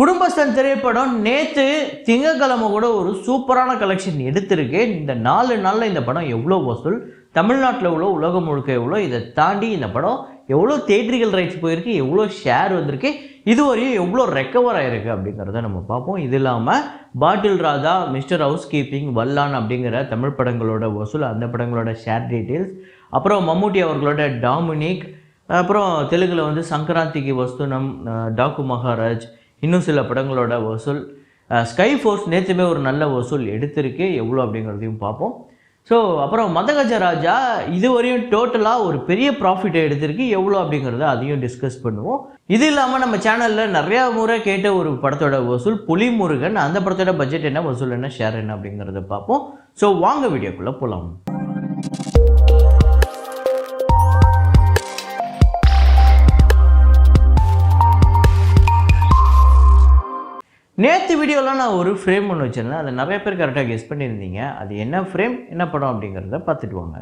குடும்பஸ்தன் திரைப்படம் நேற்று திங்கக்கிழமை கூட ஒரு சூப்பரான கலெக்ஷன் எடுத்திருக்கு. இந்த 4 நாளில் இந்த படம் எவ்வளோ வசூல், தமிழ்நாட்டில் எவ்வளோ, உலகம் முழுக்க எவ்வளோ, இதை தாண்டி இந்த படம் எவ்வளோ தியேட்ரிக்கல் ரைட்ஸ் போயிருக்கு, எவ்வளோ ஷேர் வந்திருக்கு, இதுவரையும் எவ்வளோ ரெக்கவர் ஆகிருக்கு அப்படிங்கிறத நம்ம பார்ப்போம். இது இல்லாமல் பாட்டில் ராதா, மிஸ்டர் ஹவுஸ் கீப்பிங், வல்லான் அப்படிங்கிற தமிழ் படங்களோட வசூல், அந்த படங்களோட ஷேர் டீட்டெயில்ஸ், அப்புறம் மம்முட்டி அவர்களோட டாமினிக், அப்புறம் தெலுங்கில் வந்து சங்கராந்திக்கு வஸ்துனம், டாக்கு மகாராஜ், இன்னும் சில படங்களோட வசூல், ஸ்கை ஃபோர்ஸ் நேற்றுமே ஒரு நல்ல வசூல் எடுத்திருக்கு, எவ்வளோ அப்படிங்கிறதையும் பார்ப்போம். ஸோ அப்புறம் மதகஜராஜா இதுவரையும் டோட்டலாக ஒரு பெரிய ப்ராஃபிட்டை எடுத்திருக்கு, எவ்வளோ அப்படிங்கிறத அதையும் டிஸ்கஸ் பண்ணுவோம். இது இல்லாமல் நம்ம சேனலில் நிறையா முறை கேட்ட ஒரு படத்தோட வசூல் புலிமுருகன், அந்த படத்தோட பட்ஜெட் என்ன, வசூல் என்ன, ஷேர் என்ன அப்படிங்கிறத பார்ப்போம். ஸோ வாங்க வீடியோக்குள்ளே போகலாம். நேற்று வீடியோவில் நான் ஒரு ஃப்ரேம் ஒன்று வச்சுருந்தேன், அதை நிறைய பேர் கரெக்டாக கெஸ் பண்ணியிருந்தீங்க. அது என்ன ஃப்ரேம், என்ன படம் அப்படிங்கிறத பார்த்துட்டு வாங்க.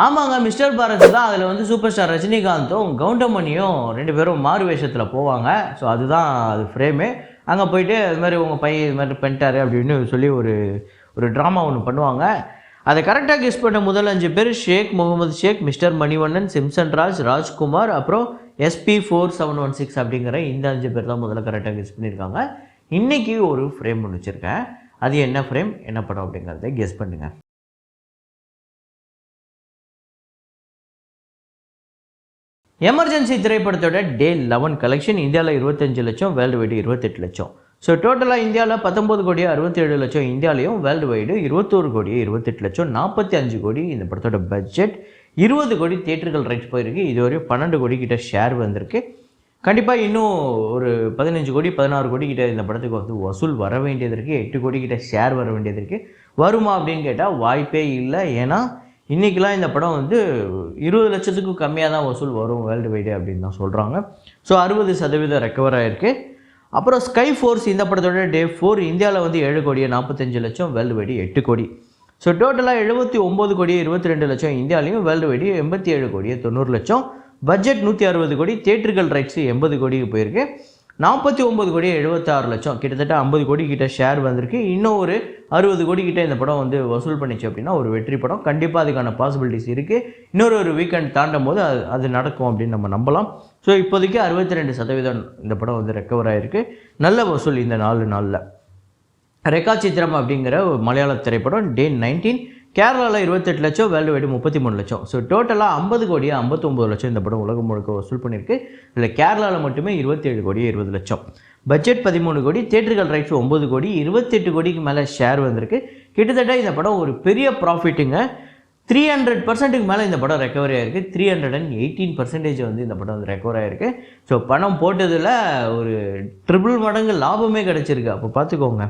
ஆமாங்க, மிஸ்டர் பாரத் தான். அதில் வந்து சூப்பர் ஸ்டார் ரஜினிகாந்தும் கவுண்டமணியும் 2 பேரும் மாறு வேஷத்தில் போவாங்க. ஸோ அதுதான் அது ஃப்ரேமு. அங்கே போயிட்டு இது மாதிரி உங்கள் பையன் இது மாதிரி பண்ணிட்டாரு அப்படின்னு சொல்லி ஒரு ட்ராமா ஒன்று பண்ணுவாங்க. அதை கரெக்டாக கெஸ் பண்ண முதல் 5 பேர் ஷேக் முகமது ஷேக், மிஸ்டர் மணிவண்ணன், சிம்சன் ராஜ், ராஜ்குமார், அப்புறம் SP4716 அப்படிங்கிற இந்த 5 பேர் தான் முதல்ல கரெக்டாக கெஸ் பண்ணியிருக்காங்க. இன்றைக்கி ஒரு ஃப்ரேம் ஒன்று வச்சுருக்கேன், அது என்ன ஃப்ரேம், என்ன படம் அப்படிங்கிறத கெஸ் பண்ணுங்கள். எமர்ஜென்சி திரைப்படத்தோட டே 11 கலெக்ஷன் இந்தியாவில் 25 லட்சம், வேர்ல்டு வைடு 28 லட்சம். ஸோ டோட்டலாக இந்தியாவில் 19 கோடி 67 லட்சம், இந்தியாவிலையும் வேர்ல்டு வைடு 21 கோடி 28 லட்சம், 45 கோடி இந்த படத்தோட பட்ஜெட், 20 கோடி தியேட்டர்கள் ரைட்ஸ் போயிருக்கு, இதுவரையும் 12 கோடி கிட்ட ஷேர் வந்திருக்கு. கண்டிப்பாக இன்னும் ஒரு 15 கோடி 16 கோடி கிட்ட இந்த படத்துக்கு வந்து வசூல் வர வேண்டியது இருக்குது, 8 கோடி கிட்ட ஷேர் வர வேண்டியது இருக்குது. வருமா அப்படின்னு கேட்டால் வாய்ப்பே இல்லை. ஏன்னா இன்றைக்கெலாம் இந்த படம் வந்து 20 லட்சத்துக்கும் கம்மியாக தான் வசூல் வரும் வேர்ல்டு வைடு அப்படின்னு தான் சொல்கிறாங்க. ஸோ 60% ரெக்கவர் ஆகிருக்கு. அப்புறம் ஸ்கை ஃபோர்ஸ் இந்த படத்தோட டே 4 இந்தியாவில் வந்து 7 கோடி 45 லட்சம், வேர்ல்டு வைடு 8 கோடி. ஸோ டோட்டலாக 79 கோடி 22 லட்சம், இந்தியாவிலையும் வேர்ல்டு வைடு 87 கோடி 90 லட்சம், பட்ஜெட் 160 கோடி, தியேட்டர்கள் ரைட்ஸு 80 கோடிக்கு போயிருக்கு, 49 கோடி 76 லட்சம், கிட்டத்தட்ட 50 கோடி கிட்ட ஷேர் வந்திருக்கு. இன்னும் ஒரு 60 கோடி கிட்ட இந்த படம் வந்து வசூல் பண்ணிச்சு அப்படின்னா ஒரு வெற்றி படம். கண்டிப்பாக அதுக்கான பாசிபிலிட்டிஸ் இருக்குது. இன்னொரு வீக்கெண்ட் தாண்டும் போது அது நடக்கும் அப்படின்னு நம்ம நம்பலாம். ஸோ இப்போதைக்கு 62% இந்த படம் வந்து ரெக்கவர் ஆகிருக்கு. நல்ல வசூல் இந்த 4 நாளில். ரெக்கா சித்திரம் அப்படிங்கிற ஒரு மலையாள திரைப்படம் டே 19 கேரளாவில் 28 லட்சம், வேர்ல்டு வைடு 33 லட்சம். ஸோ டோட்டலாக 50 கோடி 59 லட்சம் இந்த படம் உலகம் முழுக்க வசூல் பண்ணியிருக்கு. இதில் கேரளாவில் மட்டுமே 27 கோடி 20 லட்சம், பட்ஜெட் 13 கோடி, தியேட்டர்கள் ரைட்ஸ் 9 கோடி, 28 கோடிக்கு மேலே ஷேர் வந்திருக்கு. கிட்டத்தட்ட இந்த படம் ஒரு பெரிய ப்ராஃபிட்டுங்க. 300%க்கு மேலே இந்த படம் ரெக்கவரி ஆகிருக்கு. 318% வந்து இந்த படம் வந்து ரெக்கவர் ஆகிருக்கு. ஸோ பணம் போட்டதில் ஒரு ட்ரிபிள் மடங்கு லாபமே கிடச்சிருக்கு. அப்போ பார்த்துக்கோங்க.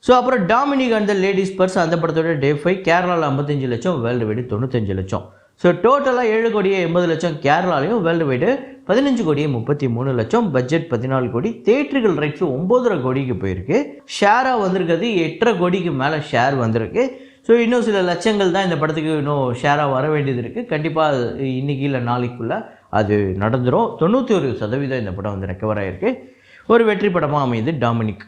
ஸோ அப்புறம் Dominic and the ladies purse அந்த படத்தோட டே 5 கேரளாவில் 55 லட்சம், வேர்ல்டு வைடு 95 லட்சம். ஸோ டோட்டலாக 7 கோடியே 80 லட்சம் கேரளாலையும், வேர்ல்டு வைடு 15 கோடியே 33 லட்சம், பட்ஜெட் 14 கோடி, தியேட்டர்கள் ரைட்ஸு 9.5 கோடிக்கு போயிருக்கு. ஷேராக வந்திருக்கிறது 8.5 கோடிக்கு மேலே ஷேர் வந்திருக்கு. ஸோ இன்னும் சில லட்சங்கள் தான் இந்த படத்துக்கு இன்னும் ஷேராக வர வேண்டியது இருக்குது. கண்டிப்பாக இன்றைக்கி இல்லை நாளைக்குள்ளே அது நடந்துடும். 91% இந்த படம் வந்து ரெக்கவர் ஆகிருக்கு. ஒரு வெற்றி படமாக அமையுது டாமினிக்.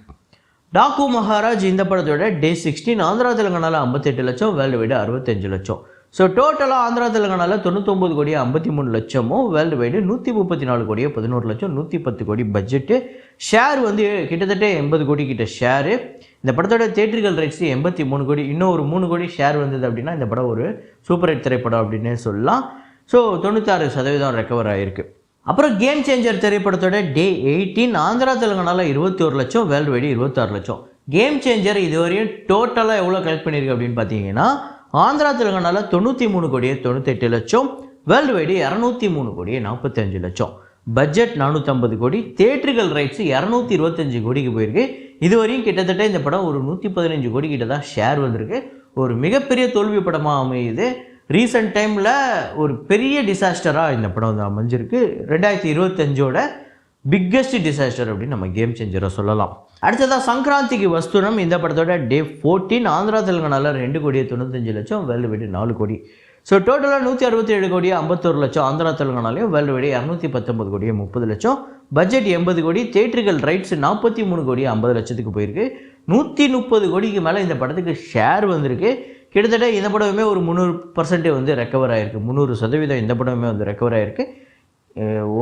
டாக்கு மகாராஜ் இந்த படத்தோட டே 16 ஆந்திரா தெலுங்கானாவில் 58 லட்சம், வேர்ல்டு வைடு 65 லட்சம். ஸோ டோட்டலாக ஆந்திரா தெலுங்கானாவில் 99 கோடி 53 லட்சமும், வேர்ல்டு வைடு 134 கோடி 11 லட்சம், 110 கோடி பட்ஜெட்டு. ஷேர் வந்து கிட்டத்தட்ட 80 கோடி கிட்ட ஷேரு. இந்த படத்தோட தியேட்டர்கள் ரைட்ஸு 83 கோடி. இன்னும் ஒரு 3 கோடி ஷேர் வந்தது அப்படின்னா இந்த படம் ஒரு சூப்பர் ஹிட் திரைப்படம் அப்படின்னே சொல்லலாம். ஸோ 96% ரெக்கவர் ஆகிருக்கு. அப்புறம் கேம் சேஞ்சர் திரைப்படத்தோட டே 18 ஆந்திரா தெலுங்கானாவில் 21 லட்சம், வேர்ல்டு வைடு 26 லட்சம். கேம் சேஞ்சர் இதுவரையும் டோட்டலாக எவ்வளோ கலெக்ட் பண்ணியிருக்கு அப்படின்னு பார்த்தீங்கன்னா ஆந்திரா தெலுங்கானாவில் 93 கோடியே 98 லட்சம், வேர்ல்டு வைடு 203 கோடியே 45 லட்சம், பட்ஜெட் 450 கோடி, தியேட்டர்கள் ரைட்ஸு 225 கோடிக்கு போயிருக்கு. இதுவரையும் கிட்டத்தட்ட இந்த படம் ஒரு 115 கோடி கிட்ட தான் ஷேர் வந்திருக்கு. ஒரு மிகப்பெரிய தோல்வி படமாக அமையுது. ரீசெண்ட் டைமில் ஒரு பெரிய டிசாஸ்டராக இந்த படம் வந்து அமைஞ்சிருக்கு. 2025 பிக்கெஸ்ட் டிசாஸ்டர் அப்படின்னு நம்ம கேம் சேஞ்சரை சொல்லலாம். அடுத்ததாக சங்கராந்திக்கு வஸ்துனம் இந்த படத்தோட டே 14 ஆந்திரா தெலுங்கானாவில் 2,95,00,000 வேர்ல்டு வைடு 4 கோடி. ஸோ டோட்டலாக 167 கோடி 51 லட்சம் ஆந்திரா தெலுங்கானாலையும் வேர்ல்டு வைடு 219 கோடி 30 லட்சம். பட்ஜெட் 80 கோடி. தேட்டர்கள் ரைட்ஸ் 43 கோடி 50 லட்சத்துக்கு போயிருக்கு. 130 கோடிக்கு மேலே இந்த படத்துக்கு ஷேர் வந்திருக்கு. கிட்டத்தட்ட இந்த படமே ஒரு 300% வந்து ரெக்கவர் ஆகிருக்கு. 300% இந்த படமே வந்து ரெக்கவர் ஆகிருக்கு.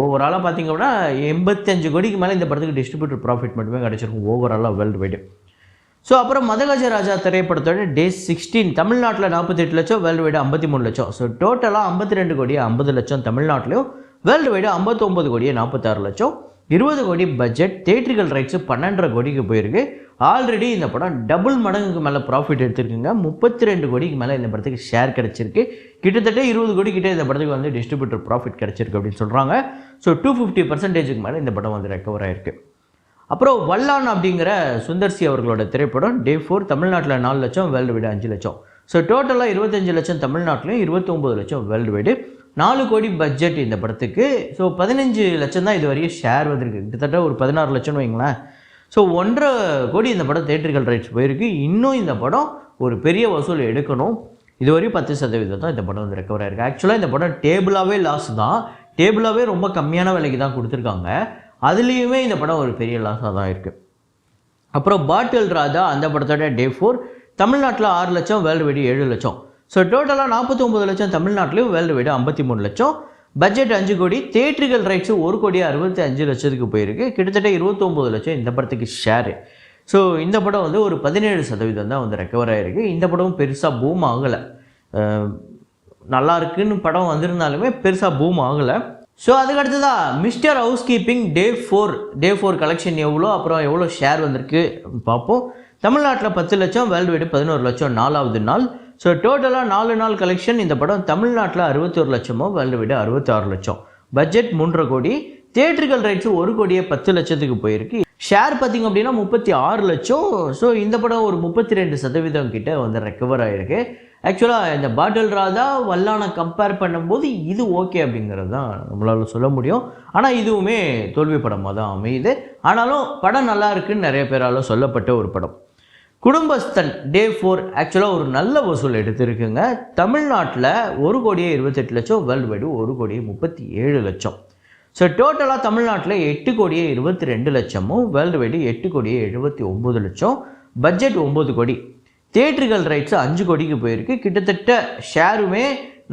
ஓவராலாக பார்த்திங்க அப்படின்னா 85 கோடிக்கு மேலே இந்த படத்துக்கு டிஸ்ட்ரிபியூட்டர் ப்ராஃபிட் மட்டுமே கிடச்சிருக்கும் ஓவராலாக வேர்ல்டு வைடு. ஸோ அப்புறம் மதகஜ ராஜா திரைப்படத்தோட டே 16 தமிழ்நாட்டில் 48 லட்சம் வேர்ல்டு வைடு 53 லட்சம். ஸோ டோட்டலாக 52 கோடி 50 லட்சம் தமிழ்நாட்டிலையும் வேர்ல்டு வைடு 59 கோடி 46 லட்சம். 20 கோடி பட்ஜெட். தேட்டர்கள் ரைட்ஸு 12.5 கோடிக்கு போயிருக்கு. ஆல்ரெடி இந்த படம் டபுள் மடங்குக்கு மேலே ப்ராஃபிட் எடுத்துருக்குங்க. 32 கோடிக்கு மேலே இந்த படத்துக்கு ஷேர் கிடச்சிருக்கு. கிட்டத்தட்ட 20 கோடி கிட்டே இந்த படத்துக்கு வந்து டிஸ்ட்ரிபியூட்டர் ப்ராஃபிட் கிடச்சிருக்கு அப்படின்னு சொல்கிறாங்க. ஸோ 250% மேலே இந்த படம் வந்து ரெக்கவர் ஆகிருக்கு. அப்புறம் வல்லான் அப்படிங்கிற சுந்தர்சி அவர்களோட திரைப்படம் டே 4 தமிழ்நாட்டில் 4 லட்சம் வேர்ல்டு வைடு 5 லட்சம். ஸோ டோட்டலாக 25 லட்சம் தமிழ்நாட்டிலையும் 29 லட்சம் வேர்ல்டு வைடு. 4 கோடி பட்ஜெட் இந்த படத்துக்கு. ஸோ 15 லட்சம் தான் இது வரையும் ஷேர் வந்திருக்கு. கிட்டத்தட்ட ஒரு 16 லட்சம்னு வைங்களேன். ஸோ 1.5 கோடி இந்த படம் தேட்டர்கள் ரைட்ஸ் போயிருக்கு. இன்னும் இந்த படம் ஒரு பெரிய வசூல் எடுக்கணும். இதுவரையும் 10% தான் இந்த படம் வந்து ரெக்கவர் ஆகிருக்கு. ஆக்சுவலாக இந்த படம் டேபிளாகவே லாஸ் தான். டேபிளாகவே ரொம்ப கம்மியான விலைக்கு தான் கொடுத்துருக்காங்க. அதுலேயுமே இந்த படம் ஒரு பெரிய லாஸாக தான் இருக்குது. அப்புறம் பாட்டில் ராஜா அந்த படத்தோட டே 4 தமிழ்நாட்டில் 6 லட்சம் வேர்ல்டு வைடு 7 லட்சம். ஸோ டோட்டலாக 49 லட்சம் தமிழ்நாட்டிலையும் வேர்ல்டு வைடு 53 லட்சம். பட்ஜெட் 5 கோடி. தேட்டர்கள் ரைட்ஸு 1 கோடி 65 லட்சத்துக்கு போயிருக்கு. கிட்டத்தட்ட 29 லட்சம் இந்த படத்துக்கு ஷேரு. ஸோ இந்த படம் வந்து ஒரு 17% தான் வந்து ரெக்கவர் ஆகிருக்கு. இந்த படமும் பெருசாக பூம் ஆகலை. நல்லா இருக்குன்னு படம் வந்திருந்தாலுமே பெருசாக பூம் ஆகலை. ஸோ அதுக்கடுத்ததான் மிஸ்டர் ஹவுஸ் கீப்பிங் டே 4 கலெக்ஷன் எவ்வளோ, அப்புறம் எவ்வளோ ஷேர் வந்திருக்கு பார்ப்போம். தமிழ்நாட்டில் 10 லட்சம் வேர்ல்டு வைடு 11 லட்சம் 4வது நாள். ஸோ டோட்டலாக 4 நாள் கலெக்ஷன் இந்த படம் தமிழ்நாட்டில் 61 லட்சமோ வேர்ல்டு வைடு 66 லட்சம். பட்ஜெட் 3.5 கோடி. தேட்டர்கள் ரைட்ஸு 1 கோடியே 10 லட்சத்துக்கு போயிருக்கு. ஷேர் பார்த்திங்க அப்படின்னா 36 லட்சம். ஸோ இந்த படம் ஒரு 32% கிட்ட வந்து ரெக்கவர் ஆகிருக்கு. ஆக்சுவலாக இந்த பாட்டில் ராஜா வல்லானை கம்பேர் பண்ணும்போது இது ஓகே அப்படிங்கிறது தான் நம்மளால் சொல்ல முடியும். ஆனால் இதுவுமே தோல்வி படமாக தான் அமையுது. ஆனாலும் படம் நல்லா இருக்குன்னு நிறைய பேரால் சொல்லப்பட்ட ஒரு படம். குடும்பஸ்தன் டே 4 ஆக்சுவலாக ஒரு நல்ல வசூல் எடுத்திருக்குங்க. தமிழ்நாட்டில் 1 கோடியே 28 லட்சம் வேர்ல்டு வைடு 1 கோடியே 37 லட்சம். ஸோ டோட்டலாக தமிழ்நாட்டில் 8 கோடியே 22 லட்சமும் வேர்ல்டு வைடு 8 கோடியே 79 லட்சம். பட்ஜெட் 9 கோடி. தேட்டர்கள் ரைட்ஸு 5 கோடிக்கு போயிருக்கு. கிட்டத்தட்ட ஷேருமே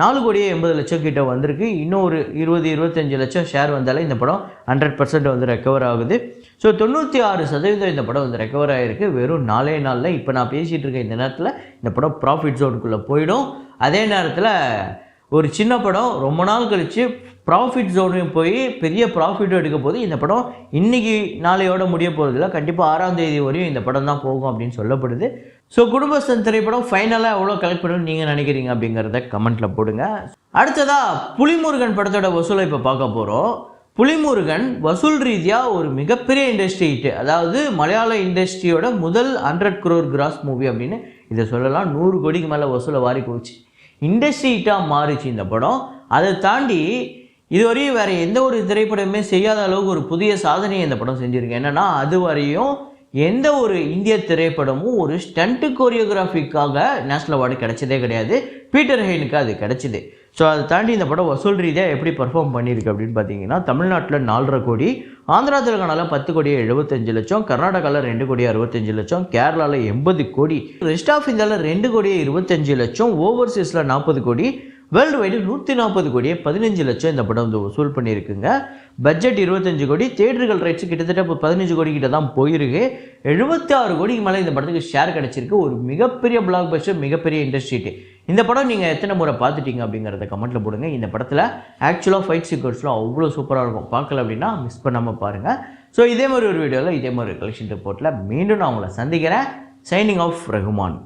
4 கோடியே 80 லட்சம் கிட்ட வந்திருக்கு. இன்னும் ஒரு 20-25 லட்சம் ஷேர் வந்தாலே இந்த படம் 100% வந்து ரெக்கவர் ஆகுது. ஸோ 96% இந்த படம் வந்து ரெக்கவர் ஆகிருக்கு வெறும் 4 நாளில். இப்போ நான் பேசிகிட்டு இருக்கேன் இந்த நேரத்தில் இந்த படம் ப்ராஃபிட் ஜோனுக்குள்ளே போயிடும். அதே நேரத்தில் ஒரு சின்ன படம் ரொம்ப நாள் கழித்து ப்ராஃபிட் ஜோனையும் போய் பெரிய ப்ராஃபிட்டும் எடுக்க போது இந்த படம் இன்றைக்கி நாளையோட முடிய போகிறதில்ல. கண்டிப்பாக 6ஆம் தேதி வரையும் இந்த படம் தான் போகும் அப்படின்னு சொல்லப்படுது. ஸோ குடும்பஸ்தன் திரைப்படம் ஃபைனலாக எவ்வளோ கலெக்ட் பண்ணணும்னு நீங்கள் நினைக்கிறீங்க அப்படிங்கிறத கமெண்ட்டில் போடுங்க. அடுத்ததாக புலிமுருகன் படத்தோட வசூலை இப்போ பார்க்க போகிறோம். புலிமுருகன் வசூல் ரீதியாக ஒரு மிகப்பெரிய இண்டஸ்ட்ரி ஹிட்டு. அதாவது மலையாள இண்டஸ்ட்ரியோட முதல் 100 crore கிராஸ் மூவி அப்படின்னு இதை சொல்லலாம். 100 கோடிக்கு மேலே வசூலை வாரி போச்சு. இண்டஸ்ட்ரி ஹிட்டாக மாறிச்சு இந்த படம். அதை தாண்டி இதுவரையும் வேறு எந்த ஒரு திரைப்படமே செய்யாத அளவுக்கு ஒரு புதிய சாதனையை இந்த படம் செஞ்சுருக்கு. என்னென்னா அதுவரையும் எந்த ஒரு இந்திய திரைப்படமும் ஒரு ஸ்டண்ட் கோரியோகிராஃபிக்காக நேஷ்னல் அவார்டு கிடைச்சதே கிடையாது. பீட்டர் ஹெய்னுக்கு அது கிடைச்சிது. ஸோ அதை தாண்டி இந்த படம் வசூல் ரீதியாக எப்படி பர்ஃபார்ம் பண்ணியிருக்கு அப்படின்னு பார்த்தீங்கன்னா தமிழ்நாட்டில் 4.5 கோடி, ஆந்திரா தெலுங்கானாவில் 10 கோடியே 75 லட்சம், கர்நாடகாவில் 2 கோடியே 65 லட்சம், கேரளாவில் 80 கோடி, ரெஸ்ட் ஆஃப் இந்தியாவில் 2 கோடியே 25 லட்சம், ஓவர்சீஸில் 40 கோடி, வேர்ல்டு வைடு 140 கோடியே 15 லட்சம் இந்த படம் வந்து வசூல் பண்ணியிருக்குங்க. பட்ஜெட் 25 கோடி. தேட்டர்கள் ரைட்ஸு கிட்டத்தட்ட இப்போ 15 கோடி கிட்ட தான் போயிருக்கு. 76 கோடிக்கு மேலே இந்த படத்துக்கு ஷேர் கிடச்சிருக்கு. ஒரு மிகப்பெரிய பிளாக் பஸ்டர், மிகப்பெரிய இண்டஸ்ட்ரி. இந்த படம் நீங்கள் எத்தனை முறை பார்த்துட்டீங்க அப்படிங்கிறத கமெண்ட்டில் போடுங்க. இந்த படத்தில் ஆக்சுவலாக ஃபைட் சீக்வன்ஸ்லாம் அவ்வளோ சூப்பராக இருக்கும். பார்க்கல அப்படின்னா மிஸ் பண்ணாமல் பாருங்கள். ஸோ இதே மாதிரி ஒரு வீடியோவில் இதே மாதிரி கலெக்ஷன் ரிப்போர்ட்டில் மீண்டும் நான் உங்களை சந்திக்கிறேன். Signing off Rahman.